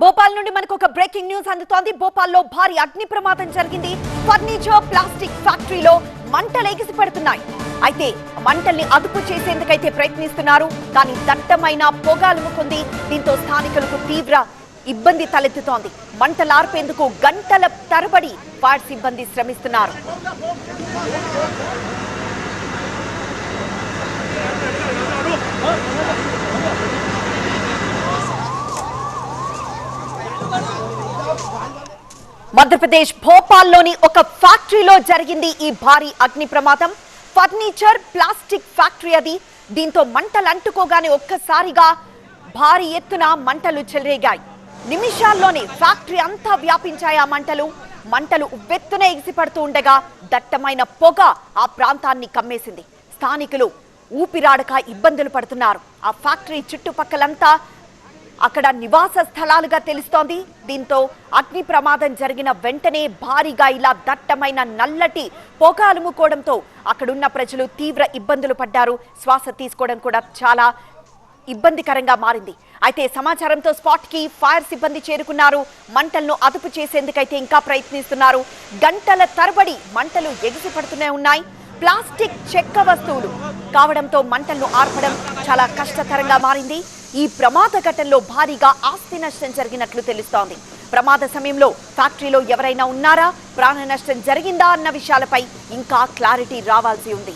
భోపాల్ నుండి మనకు ఒక బ్రేకింగ్ న్యూస్ అందుతోంది. భోపాల్లో భారీ అగ్ని ప్రమాదం జరిగింది. ఫర్నిచర్ ప్లాస్టిక్ ఫ్యాక్టరీలో మంటలు ఎగిసిపడుతున్నాయి. అయితే మంటల్ని అదుపు చేసేందుకైతే ప్రయత్నిస్తున్నారు. కానీ దట్టమైన పొగ అలుముకుంది. దీంతో స్థానికులకు తీవ్ర ఇబ్బంది తలెత్తుతోంది. మంటలు ఆర్పేందుకు గంటల తరబడి ఫైర్ సిబ్బంది శ్రమిస్తున్నారు. మధ్యప్రదేశ్ భోపాల్లోని ఒక ఫ్యాక్టరీలో జరిగింది ఈ భారీ అగ్ని ప్రమాదం. ఫర్నిచర్ ప్లాస్టిక్ ఫ్యాక్టరీ అది. దీంతో మంటలు అంటుకోగానే ఒక్కసారిగా భారీ ఎత్తున మంటలు చెలరేగాయి. నిమిషాల్లోనే ఫ్యాక్టరీ అంతా వ్యాపించాయి ఆ మంటలు. మంటలు ఉవ్వెత్తున ఎగిసిపడుతూ ఉండగా దట్టమైన పొగ ఆ ప్రాంతాన్ని కమ్మేసింది. స్థానికులు ఊపిరాడక ఇబ్బందులు పడుతున్నారు. ఆ ఫ్యాక్టరీ చుట్టుపక్కలంతా అక్కడ నివాస స్థలాలుగా తెలుస్తోంది. దీంతో అగ్ని ప్రమాదం జరిగిన వెంటనే భారీగా ఇలా దట్టమైన నల్లటి పొగ అలుముకోవడంతో అక్కడున్న ప్రజలు తీవ్ర ఇబ్బందులు పడ్డారు. శ్వాస తీసుకోవడం కూడా చాలా ఇబ్బందికరంగా మారింది. అయితే సమాచారంతో స్పాట్ కి ఫైర్ సిబ్బంది చేరుకున్నారు. మంటలను అదుపు చేసేందుకైతే ఇంకా ప్రయత్నిస్తున్నారు. గంటల తరబడి మంటలు ఎగిసిపడుతూనే ఉన్నాయి. ప్లాస్టిక్ చెక్క వస్తువులు కావడంతో మంటలను ఆర్పడం చాలా కష్టతరంగా మారింది. ఈ ప్రమాద ఘటనలో భారీగా ఆస్తి నష్టం జరిగినట్లు తెలుస్తోంది. ప్రమాద సమయంలో ఫ్యాక్టరీలో ఎవరైనా ఉన్నారా, ప్రాణ నష్టం జరిగిందా అన్న విషయాలపై ఇంకా క్లారిటీ రావాల్సి ఉంది.